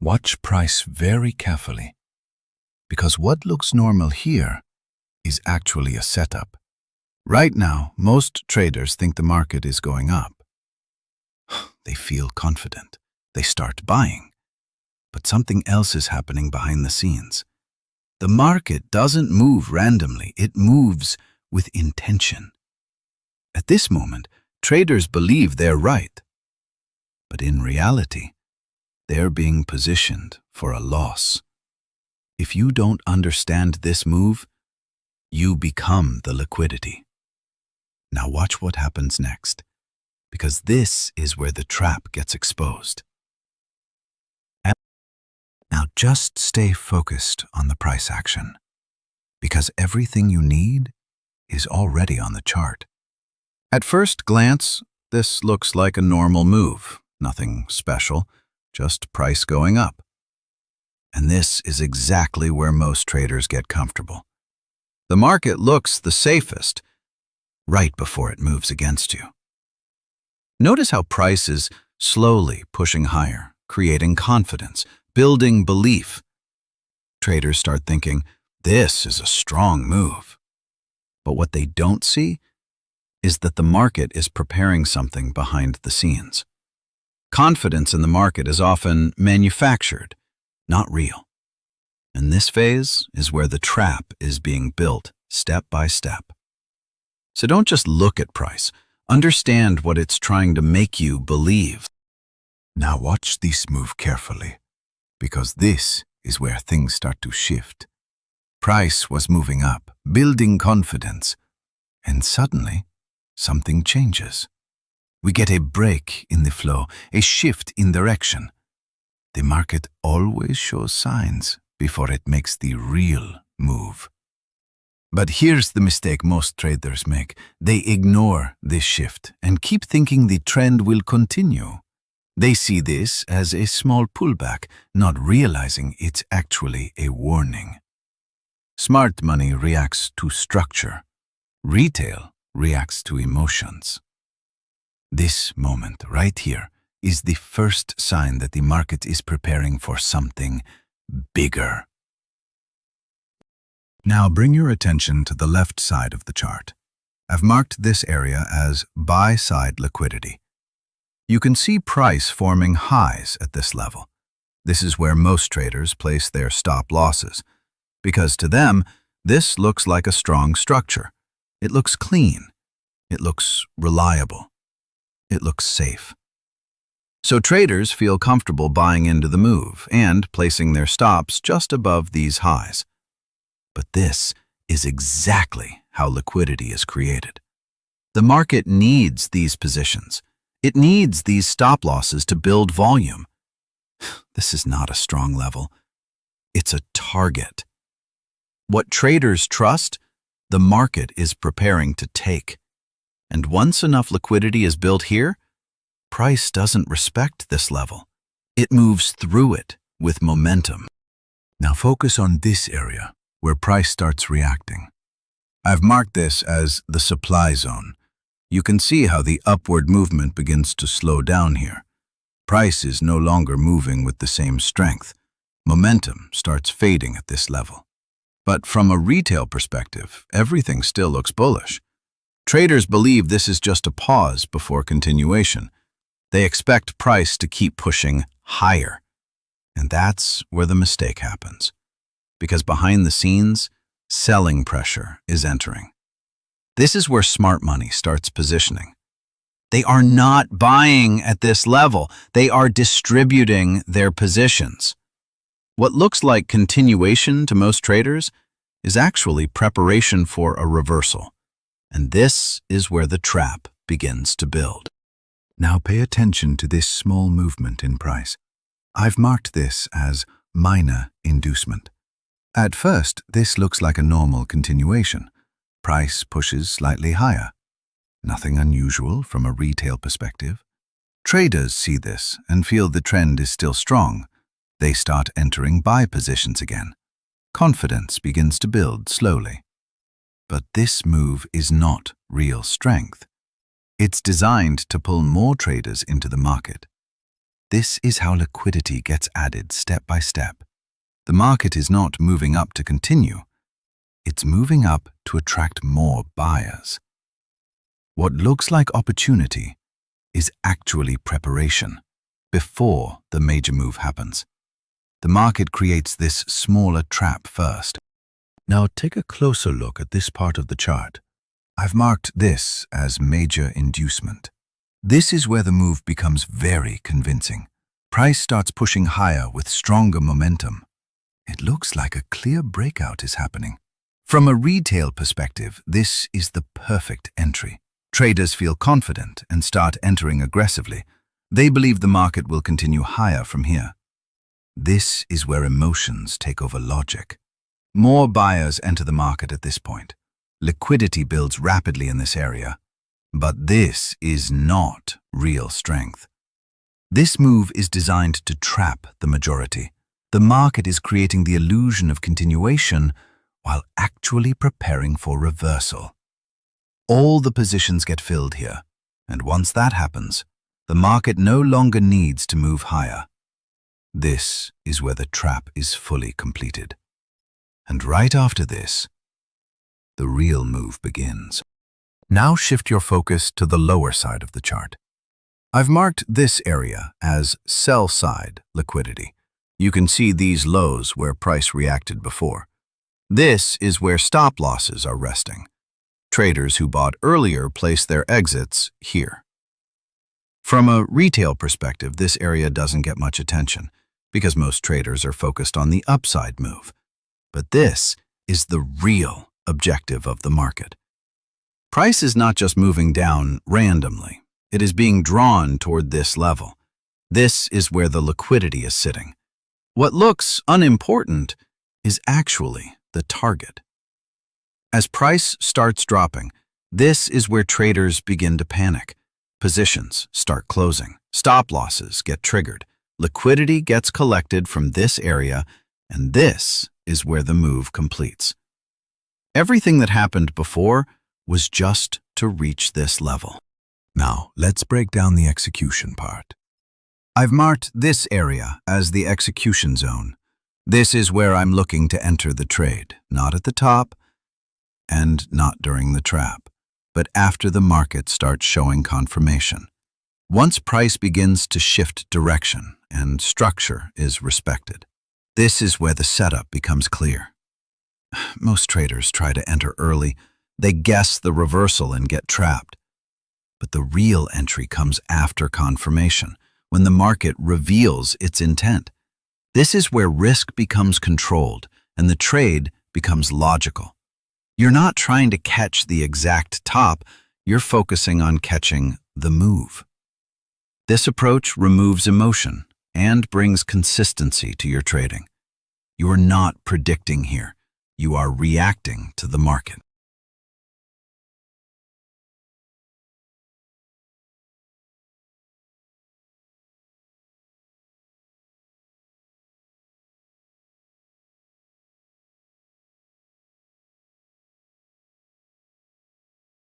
Watch price very carefully, because what looks normal here is actually a setup. Right now, most traders think the market is going up. They feel confident. They start buying. But something else is happening behind the scenes. The market doesn't move randomly. It moves with intention. At this moment, traders believe they're right. But in reality, they're being positioned for a loss. If you don't understand this move, you become the liquidity. Now watch what happens next, because this is where the trap gets exposed. Now just stay focused on the price action, because everything you need is already on the chart. At first glance, this looks like a normal move, nothing special, just price going up. And this is exactly where most traders get comfortable. The market looks the safest right before it moves against you. Notice how price is slowly pushing higher, creating confidence, building belief. Traders start thinking, this is a strong move. But what they don't see is that the market is preparing something behind the scenes. Confidence in the market is often manufactured, not real. And this phase is where the trap is being built step by step. So don't just look at price. Understand what it's trying to make you believe. Now watch this move carefully, because this is where things start to shift. Price was moving up, building confidence, and suddenly something changes. We get a break in the flow, a shift in direction. The market always shows signs before it makes the real move. But here's the mistake most traders make. They ignore this shift and keep thinking the trend will continue. They see this as a small pullback, not realizing it's actually a warning. Smart money reacts to structure. Retail reacts to emotions. This moment right here is the first sign that the market is preparing for something bigger. Now bring your attention to the left side of the chart. I've marked this area as buy-side liquidity. You can see price forming highs at this level. This is where most traders place their stop losses, because to them, this looks like a strong structure. It looks clean. It looks reliable. It looks safe. So traders feel comfortable buying into the move and placing their stops just above these highs. But this is exactly how liquidity is created. The market needs these positions. It needs these stop losses to build volume. This is not a strong level. It's a target. What traders trust, the market is preparing to take. And once enough liquidity is built here, price doesn't respect this level. It moves through it with momentum. Now focus on this area where price starts reacting. I've marked this as the supply zone. You can see how the upward movement begins to slow down here. Price is no longer moving with the same strength. Momentum starts fading at this level. But from a retail perspective, everything still looks bullish. Traders believe this is just a pause before continuation. They expect price to keep pushing higher. And that's where the mistake happens. Because behind the scenes, selling pressure is entering. This is where smart money starts positioning. They are not buying at this level. They are distributing their positions. What looks like continuation to most traders is actually preparation for a reversal. And this is where the trap begins to build. Now pay attention to this small movement in price. I've marked this as minor inducement. At first, this looks like a normal continuation. Price pushes slightly higher. Nothing unusual from a retail perspective. Traders see this and feel the trend is still strong. They start entering buy positions again. Confidence begins to build slowly. But this move is not real strength. It's designed to pull more traders into the market. This is how liquidity gets added step by step. The market is not moving up to continue. It's moving up to attract more buyers. What looks like opportunity is actually preparation before the major move happens. The market creates this smaller trap first. Now take a closer look at this part of the chart. I've marked this as major inducement. This is where the move becomes very convincing. Price starts pushing higher with stronger momentum. It looks like a clear breakout is happening. From a retail perspective, this is the perfect entry. Traders feel confident and start entering aggressively. They believe the market will continue higher from here. This is where emotions take over logic. More buyers enter the market at this point. Liquidity builds rapidly in this area. But this is not real strength. This move is designed to trap the majority. The market is creating the illusion of continuation while actually preparing for reversal. All the positions get filled here, and once that happens, the market no longer needs to move higher. This is where the trap is fully completed. And right after this, the real move begins. Now shift your focus to the lower side of the chart. I've marked this area as sell-side liquidity. You can see these lows where price reacted before. This is where stop losses are resting. Traders who bought earlier place their exits here. From a retail perspective, this area doesn't get much attention because most traders are focused on the upside move. But this is the real objective of the market. Price is not just moving down randomly. It is being drawn toward this level. This is where the liquidity is sitting. What looks unimportant is actually the target. As price starts dropping, this is where traders begin to panic. Positions start closing. Stop losses get triggered. Liquidity gets collected from this area, and this is where the move completes. Everything that happened before was just to reach this level. Now, let's break down the execution part. I've marked this area as the execution zone. This is where I'm looking to enter the trade, not at the top and not during the trap, but after the market starts showing confirmation. Once price begins to shift direction and structure is respected, this is where the setup becomes clear. Most traders try to enter early. They guess the reversal and get trapped. But the real entry comes after confirmation, when the market reveals its intent. This is where risk becomes controlled and the trade becomes logical. You're not trying to catch the exact top, you're focusing on catching the move. This approach removes emotion and brings consistency to your trading. You are not predicting here. You are reacting to the market.